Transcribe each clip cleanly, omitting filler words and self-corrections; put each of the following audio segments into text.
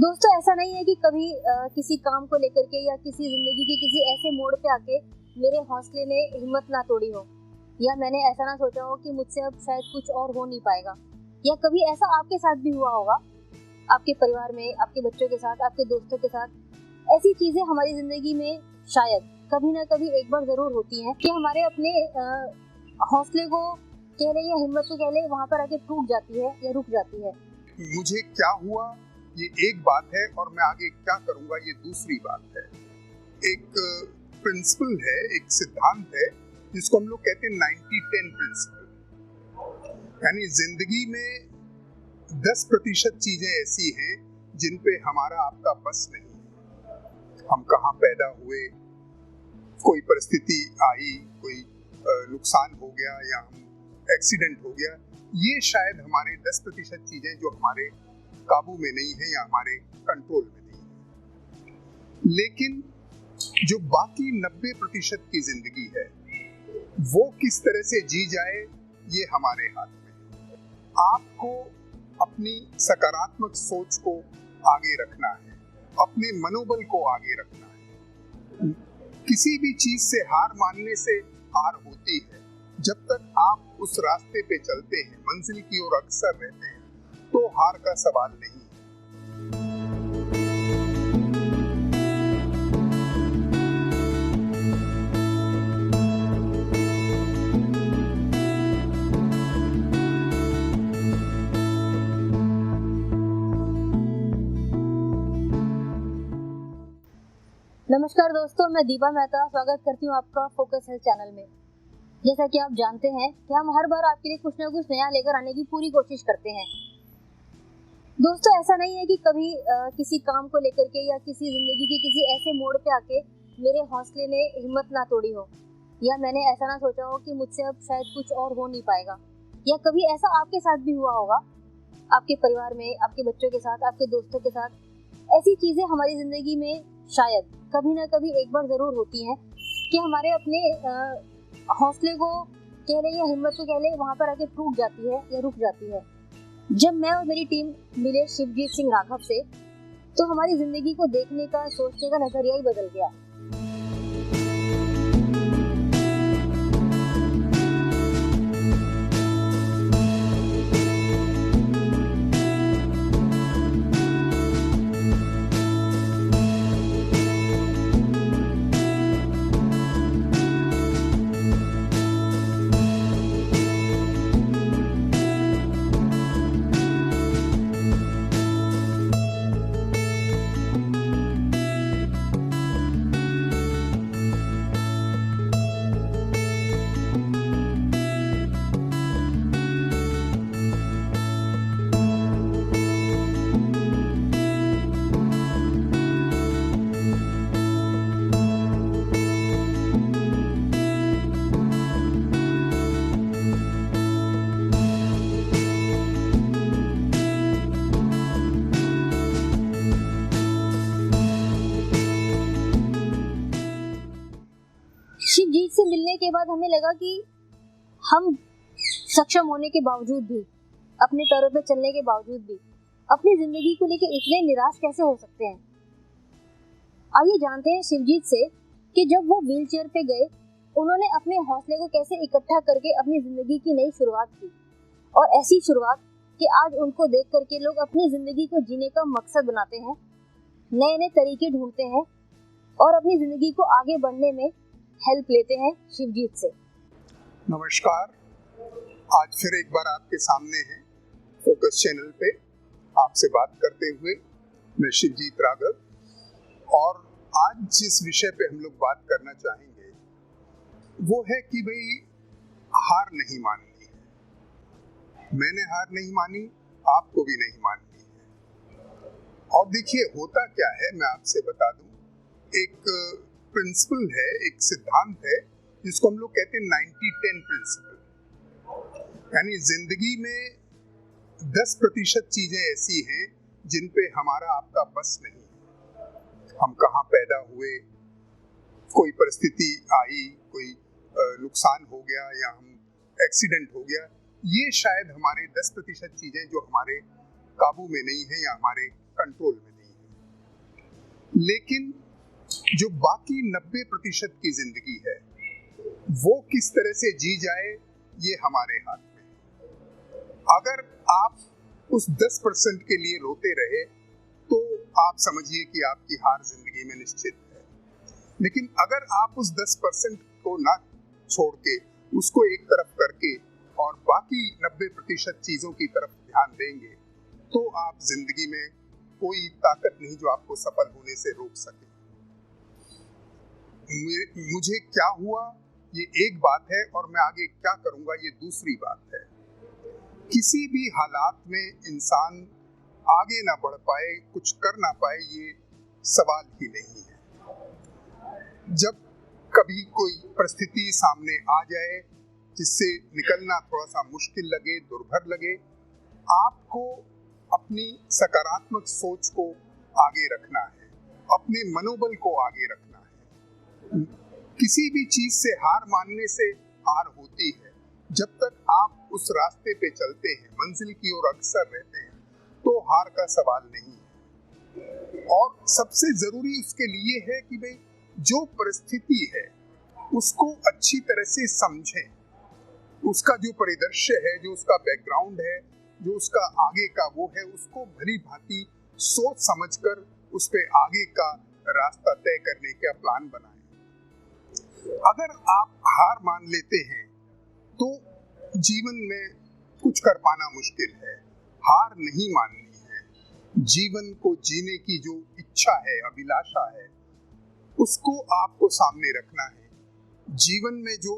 दोस्तों ऐसा नहीं है कि कभी किसी काम को लेकर के या किसी जिंदगी के किसी ऐसे मोड़ पे आके मेरे हौसले ने हिम्मत ना तोड़ी हो, या मैंने ऐसा ना सोचा हो कि मुझसे अब शायद कुछ और हो नहीं पाएगा। या कभी ऐसा आपके साथ भी हुआ होगा, आपके परिवार में, आपके बच्चों के साथ, आपके दोस्तों के साथ। ऐसी चीजें हमारी जिंदगी में शायद कभी ना कभी एक बार जरूर होती हैं कि हमारे अपने हौसले को कह ले या हिम्मत को कह ले, वहां पर आके टूट जाती है या रुक जाती है। मुझे क्या हुआ ये एक बात है और मैं आगे क्या करूंगा ये दूसरी बात है। एक प्रिंसिपल है, एक सिद्धांत है जिसको हम लोग कहते हैं 90-10 प्रिंसिपल। यानी जिंदगी में 10% चीजें ऐसी हैं जिन पे हमारा आपका बस नहीं है। हम कहाँ पैदा हुए, कोई परिस्थिति आई, कोई नुकसान हो गया या हम एक्सीडेंट हो गया, ये शायद हमारे 10% चीजें जो हमारे काबू में नहीं है या हमारे कंट्रोल में नहीं है। लेकिन जो बाकी 90% की जिंदगी है वो किस तरह से जी जाए ये हमारे हाथ में है। आपको अपनी सकारात्मक सोच को आगे रखना है, अपने मनोबल को आगे रखना है। किसी भी चीज से हार मानने से हार होती है। जब तक आप उस रास्ते पे चलते हैं, मंजिल की ओर अग्रसर रहते हैं, तो हार का सवाल नहीं है। नमस्कार दोस्तों, मैं दीपा मेहता स्वागत करती हूँ आपका फोकस हेल्थ चैनल में। जैसा कि आप जानते हैं कि हम हर बार आपके लिए कुछ ना कुछ नया लेकर आने की पूरी कोशिश करते हैं। दोस्तों ऐसा नहीं है कि कभी किसी काम को लेकर के या किसी जिंदगी के किसी ऐसे मोड़ पे आके मेरे हौसले ने हिम्मत ना तोड़ी हो, या मैंने ऐसा ना सोचा हो कि मुझसे अब शायद कुछ और हो नहीं पाएगा। या कभी ऐसा आपके साथ भी हुआ होगा, आपके परिवार में, आपके बच्चों के साथ, आपके दोस्तों के साथ। ऐसी चीजें हमारी जिंदगी में शायद कभी ना कभी एक बार जरूर होती हैं कि हमारे अपने हौसले को कह ले या हिम्मत को कह ले, वहां पर आके टूट जाती है या रुक जाती है। जब मैं और मेरी टीम मिले शिवजीत सिंह राघव से, तो हमारी जिंदगी को देखने का, सोचने का नजरिया ही बदल गया। शिवजीत से मिलने के बाद हमें लगा कि हम सक्षम होने के बावजूद भी, अपने पैरों पे चलने के बावजूद भी, अपनी जिंदगी को लेकर इतने निराश कैसे हो सकते हैं। आइए जानते हैं शिवजीत से कि जब वो व्हीलचेयर पे गए, उन्होंने अपने हौसले को कैसे इकट्ठा करके अपनी जिंदगी की नई शुरुआत की। और ऐसी शुरुआत कि आज उनको देख करके लोग अपनी जिंदगी को जीने का मकसद बनाते हैं, नए नए तरीके ढूंढते हैं और अपनी जिंदगी को आगे बढ़ने में हेल्प लेते हैं शिवजीत से। नमस्कार, आज फिर एक बार आपके सामने हैं फोकस चैनल पे आपसे बात करते हुए मैं शिवजीत राघव। और आज जिस विषय पे हम लोग बात करना चाहेंगे वो है कि भाई हार नहीं माननी है। मैंने हार नहीं मानी, आपको भी नहीं माननी है। और देखिए होता क्या है, मैं आपसे बता दूं, एक प्रिंसिपल है, एक सिद्धांत है जिसको हम लोग कहते हैं 90-10 प्रिंसिपल। यानी जिंदगी में 10% चीजें ऐसी हैं जिन पे हमारा आपका बस नहीं है। हम कहाँ पैदा हुए, कोई परिस्थिति आई, कोई नुकसान हो गया या हम एक्सीडेंट हो गया, ये शायद हमारे 10% चीजें जो हमारे काबू में नहीं है या हमारे कंट्रोल में नहीं है। लेकिन जो बाकी 90% की जिंदगी है वो किस तरह से जी जाए ये हमारे हाथ में है। अगर आप उस 10% के लिए रोते रहे तो आप समझिए कि आपकी हार जिंदगी में निश्चित है। लेकिन अगर आप उस 10% को ना छोड़ के उसको एक तरफ करके और बाकी 90% चीजों की तरफ ध्यान देंगे तो आप जिंदगी में कोई ताकत नहीं जो आपको सफल होने से रोक सके। मुझे क्या हुआ ये एक बात है और मैं आगे क्या करूंगा ये दूसरी बात है। किसी भी हालात में इंसान आगे ना बढ़ पाए, कुछ कर ना पाए, ये सवाल ही नहीं है। जब कभी कोई परिस्थिति सामने आ जाए जिससे निकलना थोड़ा सा मुश्किल लगे, दुर्भर लगे, आपको अपनी सकारात्मक सोच को आगे रखना है, अपने मनोबल को आगे रखना है। किसी भी चीज से हार मानने से हार होती है। जब तक आप उस रास्ते पे चलते हैं, मंजिल की ओर अग्रसर रहते हैं, तो हार का सवाल नहीं है। और सबसे जरूरी उसके लिए है कि भाई जो परिस्थिति है उसको अच्छी तरह से समझें, उसका जो परिदृश्य है, जो उसका बैकग्राउंड है, जो उसका आगे का वो है, उसको भली भांति सोच समझकर उस पे आगे का रास्ता तय करने का प्लान बनाएं। अगर आप हार मान लेते हैं तो जीवन में कुछ कर पाना मुश्किल है। हार नहीं माननी है। जीवन को जीने की जो इच्छा है, अभिलाषा है, उसको आपको सामने रखना है। जीवन में जो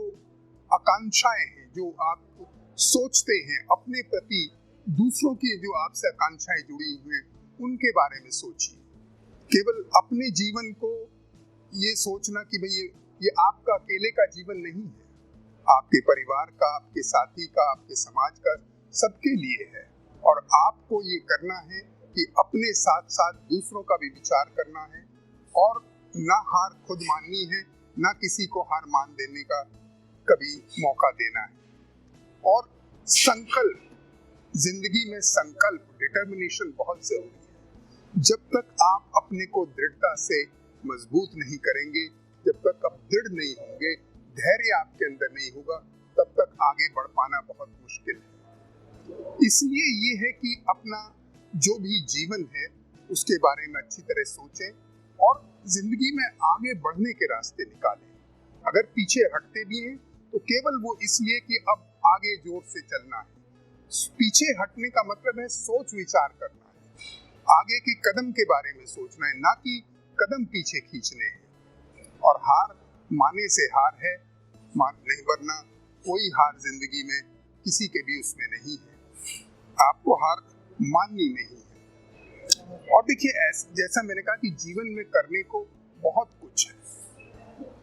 आकांक्षाएं हैं, जो आप सोचते हैं अपने प्रति, दूसरों की जो आपसे आकांक्षाएं जुड़ी हुई हैं, उनके बारे में सोचिए। केवल अपने जीवन को ये सोचना कि भाई ये आपका अकेले का जीवन नहीं है, आपके परिवार का, आपके साथी का, आपके समाज का, सबके लिए है। और आपको ये करना है कि अपने साथ साथ दूसरों का भी विचार करना है और ना हार खुद माननी है, ना किसी को हार मान देने का कभी मौका देना है। और संकल्प, जिंदगी में संकल्प, डिटर्मिनेशन बहुत जरूरी है। जब तक आप अपने को दृढ़ता से मजबूत नहीं करेंगे, जब तक आप दृढ़ नहीं होंगे, धैर्य आपके अंदर नहीं होगा, तब तक आगे बढ़ पाना बहुत मुश्किल है। इसलिए ये है कि अपना जो भी जीवन है उसके बारे में अच्छी तरह सोचें और जिंदगी में आगे बढ़ने के रास्ते निकालें। अगर पीछे हटते भी हैं तो केवल वो इसलिए कि अब आगे जोर से चलना है। पीछे हटने का मतलब है सोच विचार करना है, आगे के कदम के बारे में सोचना है, ना कि कदम पीछे खींचने हैं। और हार माने से हार है, नहीं, वरना कोई हार जिंदगी में किसी के भी उसमें नहीं है। आपको हार माननी नहीं है। और देखिए, जैसा मैंने कहा कि जीवन में करने को बहुत कुछ है,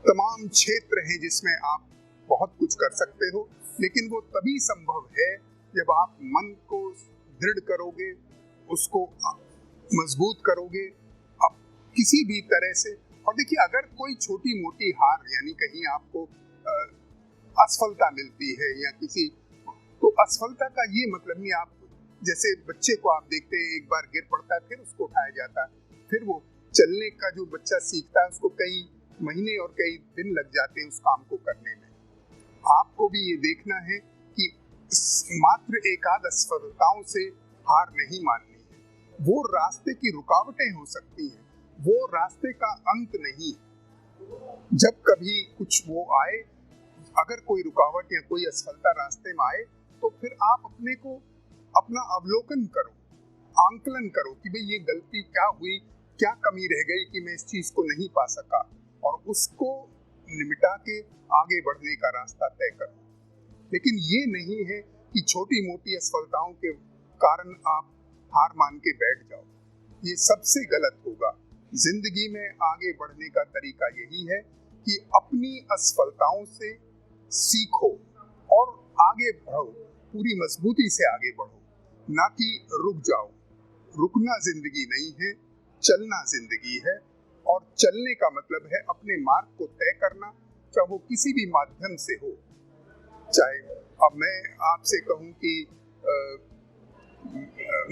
तमाम क्षेत्र हैं जिसमें आप बहुत कुछ कर सकते हो, लेकिन वो तभी संभव है जब आप मन को दृढ़ करोगे, उसको मजबूत करोगे अब किसी भी तरह से। और देखिए, अगर कोई छोटी मोटी हार, यानी कहीं आपको असफलता मिलती है या किसी, तो असफलता का ये मतलब नहीं, आप जैसे बच्चे को आप देखते हैं, एक बार गिर पड़ता है, फिर उसको उठाया जाता है, फिर वो चलने का जो बच्चा सीखता है उसको कई महीने और कई दिन लग जाते हैं उस काम को करने में। आपको भी ये देखना है कि मात्र एकाध असफलताओं से हार नहीं माननी है। वो रास्ते की रुकावटें हो सकती हैं, वो रास्ते का अंत नहीं। जब कभी कुछ वो आए, अगर कोई रुकावट या कोई असफलता रास्ते में आए, तो फिर आप अपने को अपना अवलोकन करो, आंकलन करो कि भाई ये गलती क्या हुई, क्या कमी रह गई कि मैं इस चीज को नहीं पा सका, और उसको निमिटा के आगे बढ़ने का रास्ता तय करो। लेकिन ये नहीं है कि छोटी मोटी असफलताओं के कारण आप हार मान के बैठ जाओ, ये सबसे गलत होगा। जिंदगी में आगे बढ़ने का तरीका यही है कि अपनी असफलताओं से सीखो और आगे बढ़ो, पूरी मजबूती से आगे बढ़ो, ना कि रुक जाओ। रुकना जिंदगी नहीं है, चलना जिंदगी है। और चलने का मतलब है अपने मार्ग को तय करना, चाहे वो किसी भी माध्यम से हो। चाहे अब मैं आपसे कहूं कि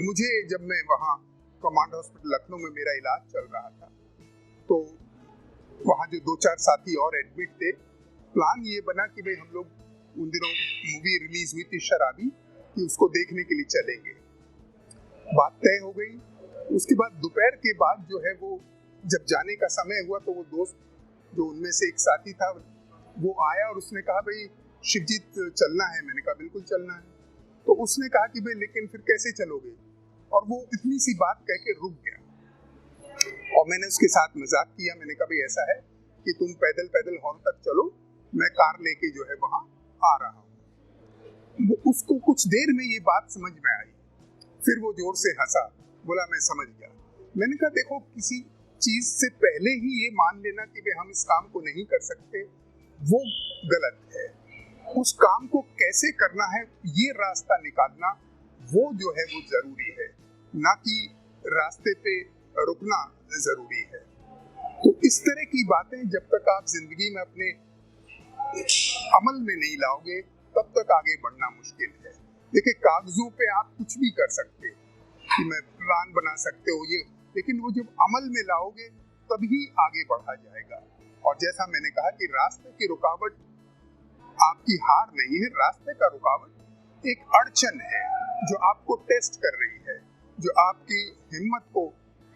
मुझे, जब मैं वहाँ कमांड हॉस्पिटल लखनऊ में मेरा इलाज चल रहा था, तो वहाँ जो 2-4 साथी और एडमिट थे, प्लान ये बना कि भाई हम लोग उन दिनों मूवी रिलीज हुई थी शराबी, कि उसको देखने के लिए चलेंगे। बात तय हो गई। उसके बाद दोपहर के बाद जो है वो जब जाने का समय हुआ तो वो दोस्त जो उनमें से एक साथी था वो आया और उसने कहा भाई शिवजीत चलना है। मैंने कहा बिल्कुल चलना है। तो उसने कहा कि भाई लेकिन फिर कैसे चलोगे, और वो इतनी सी बात कह के रुक गया। और मैंने उसके साथ मजाक किया। मैंने कहा भाई ऐसा है कि तुम पैदल पैदल हॉल तक चलो, मैं कार लेके जो है वहां आ रहा हूँ। उसको कुछ देर में ये बात समझ में आई, फिर वो जोर से हंसा, बोला मैं समझ गया। मैंने कहा देखो, किसी चीज से पहले ही ये मान लेना कि भाई हम इस काम को नहीं कर सकते, वो गलत है। उस काम को कैसे करना है ये रास्ता निकालना, वो जो है वो जरूरी है, ना कि रास्ते पे रुकना जरूरी है। तो इस तरह की बातें जब तक आप जिंदगी में अपने अमल में नहीं लाओगे तब तक आगे बढ़ना मुश्किल है। देखिए, कागजों पे आप कुछ भी कर सकते कि मैं प्लान बना सकते हो ये, लेकिन वो जब अमल में लाओगे तभी आगे बढ़ा जाएगा। और जैसा मैंने कहा कि रास्ते की रुकावट आपकी हार नहीं है, रास्ते का रुकावट एक अड़चन है जो आपको टेस्ट कर रही है, जो आपकी हिम्मत को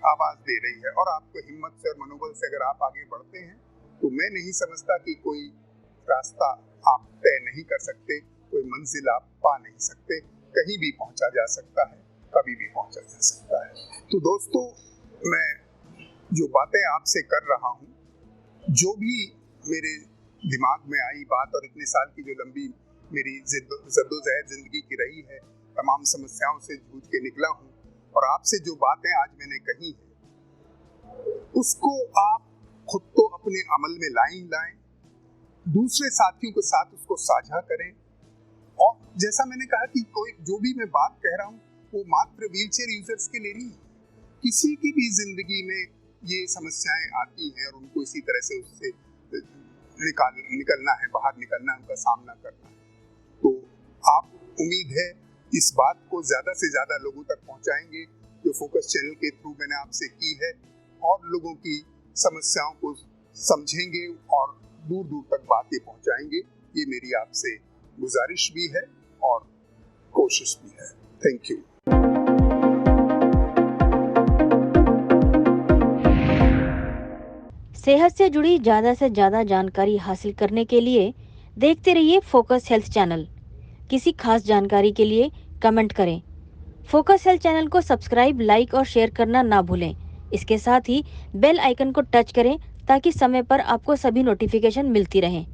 आवाज दे रही है। और आपको हिम्मत से और मनोबल से अगर आप आगे बढ़ते हैं तो मैं नहीं समझता कि कोई रास्ता आप तय नहीं कर सकते, कोई मंजिल आप पा नहीं सकते। कहीं भी पहुंचा जा सकता है, कभी भी पहुंचा जा सकता है। तो दोस्तों, मैं जो बातें आपसे कर रहा हूं, जो भी मेरे दिमाग में आई बात और इतने साल की जो लंबी मेरी जद्दोजहद जिंदगी की रही है, तमाम समस्याओं से जूझ के निकला हूं, और आपसे जो बातें आज मैंने कही है उसको आप खुद तो अपने अमल में लाएं, दूसरे साथियों के साथ उसको साझा करें। और जैसा मैंने कहा कि कोई जो भी मैं बात कह रहा हूँ वो मात्र व्हीलचेयर यूजर्स के लिए नहीं, किसी की भी जिंदगी में ये समस्याएं आती हैं और उनको इसी तरह से उससे निकलना है, बाहर निकलना है, उनका सामना करना है। तो आप, उम्मीद है, इस बात को ज्यादा से ज्यादा लोगों तक पहुंचाएंगे जो फोकस चैनल के थ्रू मैंने आपसे की है, और लोगों की समस्याओं को समझेंगे और दूर दूर तक बातें पहुंचाएंगे। ये मेरी आपसे गुजारिश भी है और कोशिश भी है। Thank you. सेहत से जुड़ी ज़्यादा से ज़्यादा जानकारी हासिल करने के लिए देखते रहिए फोकस हेल्थ चैनल। किसी खास जानकारी के लिए कमेंट करें। फोकस हेल्थ चैनल को सब्सक्राइब, लाइक और शेयर करना ना भूलें। इसके साथ ही बेल आइकन को टच करें ताकि समय पर आपको सभी नोटिफिकेशन मिलती रहें।